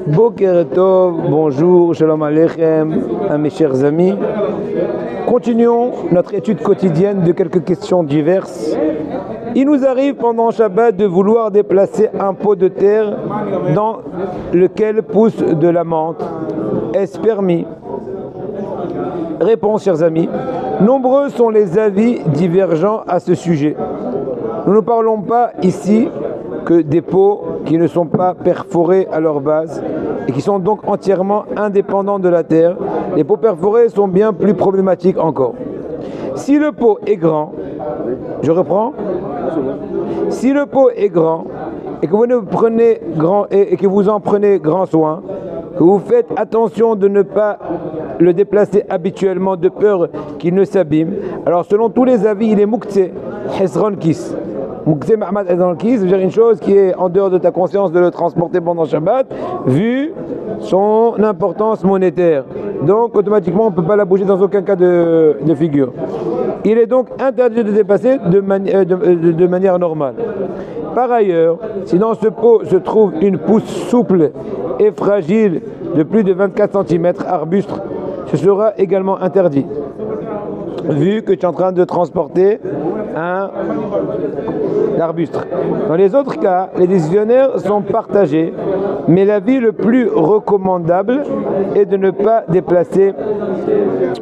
Boker Tov, bonjour, Shalom Aleichem, à mes chers amis. Continuons notre étude quotidienne de quelques questions diverses. Il nous arrive pendant Shabbat de vouloir déplacer un pot de terre dans lequel pousse de la menthe. Est-ce permis? Réponse, chers amis. Nombreux sont les avis divergents à ce sujet. Nous ne parlons pas ici que des pots qui ne sont pas perforés à leur base et qui sont donc entièrement indépendants de la terre. Les pots perforés sont bien plus problématiques encore. Si le pot est grand, je reprends. Si le pot est grand et que vous ne prenez grand et que vous en prenez grand soin, que vous faites attention de ne pas le déplacer habituellement de peur qu'il ne s'abîme, alors selon tous les avis, il est Mouktsé, Hezron Kis. Mouktsé Mahmad Hezron Kis veut dire une chose qui est en dehors de ta conscience de le transporter pendant Shabbat, vu son importance monétaire. Donc automatiquement on ne peut pas la bouger dans aucun cas de figure. Il est donc interdit de dépasser de manière normale. Par ailleurs, si dans ce pot se trouve une pousse souple et fragile de plus de 24 cm arbuste, ce sera également interdit, vu que tu es en train de transporter un arbuste. Dans les autres cas, les décisionnaires sont partagés, mais l'avis le plus recommandable est de ne pas déplacer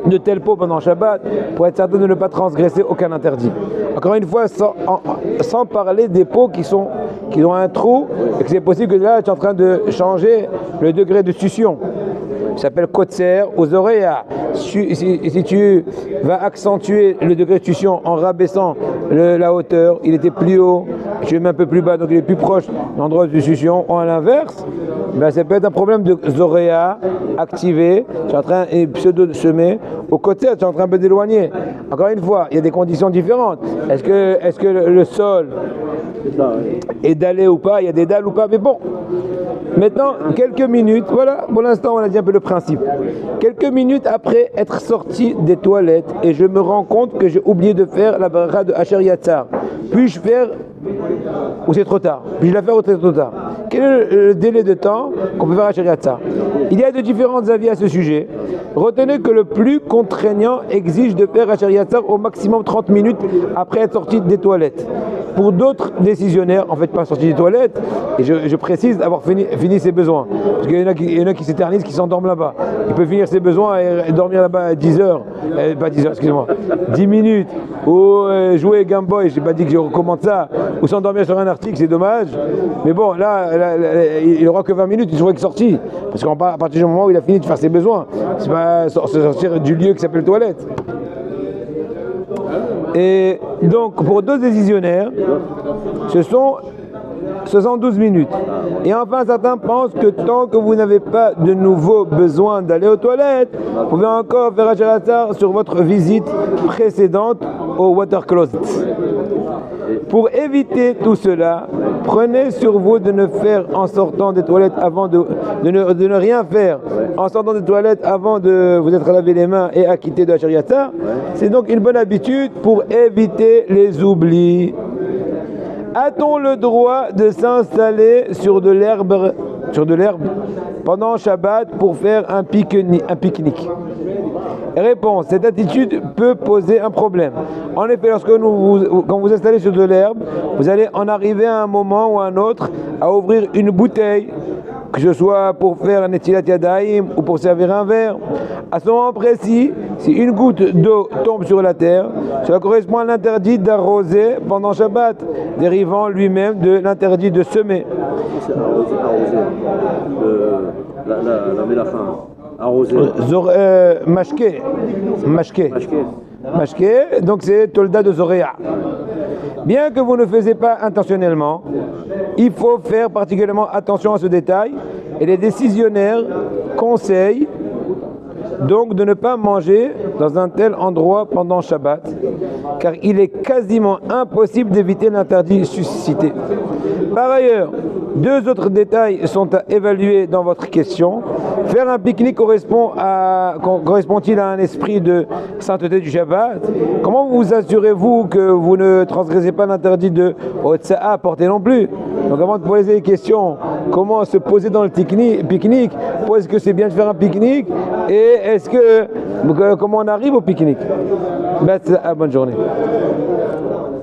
de tels pots pendant Shabbat pour être certain de ne pas transgresser aucun interdit. Encore une fois, sans parler des pots qui ont un trou et que c'est possible que là tu es en train de changer le degré de succion. Ça s'appelle Kotser aux oreilles. Si tu vas accentuer le degré de succion en rabaissant la hauteur, il était plus haut, tu le mets un peu plus bas, donc il est plus proche de l'endroit de succion, ou à l'inverse, ben ça peut être un problème de zoréa activé, tu es en train de pseudo-semer, au côté tu es en train de d'éloigner. Encore une fois, il y a des conditions différentes. Est-ce que le sol est dallé ou pas, il y a des dalles ou pas, mais bon. Maintenant, quelques minutes, voilà, pour l'instant on a dit un peu le principe. Quelques minutes après être sorti des toilettes et je me rends compte que j'ai oublié de faire la bracha de Asher Yatzar. Puis-je faire ou c'est trop tard? Puis-je la faire ou c'est trop tard? Quel est le délai de temps qu'on peut faire Asher Yatzar? Il y a de différents avis à ce sujet. Retenez que le plus contraignant exige de faire Asher Yatzar au maximum 30 minutes après être sorti des toilettes. Pour d'autres décisionnaires, en fait pas sortis des toilettes, et je précise avoir fini ses besoins. Parce qu'il y en a qui s'éternisent, qui s'endorment là-bas. Il peut finir ses besoins et dormir là-bas à 10 heures. Pas 10 heures, excusez-moi. 10 minutes. Ou jouer Game Boy, je n'ai pas dit que je recommande ça. Ou s'endormir sur un article, c'est dommage. Mais bon, là il n'aura que 20 minutes, il sera sorti. Parce qu'à partir du moment où il a fini de faire ses besoins, c'est pas sortir du lieu qui s'appelle toilette. Et donc, pour deux décisionnaires, ce sont 72 minutes. Et enfin, certains pensent que tant que vous n'avez pas de nouveau besoin d'aller aux toilettes, vous pouvez encore faire Asher Yatzar sur votre visite précédente au water closet. Pour éviter tout cela, prenez sur vous de ne faire en sortant des toilettes avant de ne rien faire en sortant des toilettes avant de vous être lavé les mains et acquitté de Asher Yatzar. C'est donc une bonne habitude pour éviter les oublis. A-t-on le droit de s'installer sur de l'herbe pendant Shabbat pour faire un pique-nique? Réponse, cette attitude peut poser un problème. En effet, quand vous installez sur de l'herbe, vous allez en arriver à un moment ou à un autre à ouvrir une bouteille, que ce soit pour faire un Netilat Yadayim ou pour servir un verre. À ce moment précis, si une goutte d'eau tombe sur la terre, cela correspond à l'interdit d'arroser pendant Shabbat, dérivant lui-même de l'interdit de semer. La mélacha. Arrosé. Mashké, donc c'est Tolda de Zoréa. Bien que vous ne faisiez pas intentionnellement, il faut faire particulièrement attention à ce détail et les décisionnaires conseillent donc de ne pas manger dans un tel endroit pendant Shabbat, car il est quasiment impossible d'éviter l'interdit suscité. Par ailleurs, deux autres détails sont à évaluer dans votre question. Faire un pique-nique correspond-il à un esprit de sainteté du Shabbat? Comment vous assurez-vous que vous ne transgressez pas l'interdit de Otsa'a porté non plus? Donc avant de poser des questions comment se poser dans le pique-nique, est-ce que c'est bien de faire un pique-nique, et comment on arrive au pique-nique. Bonne journée.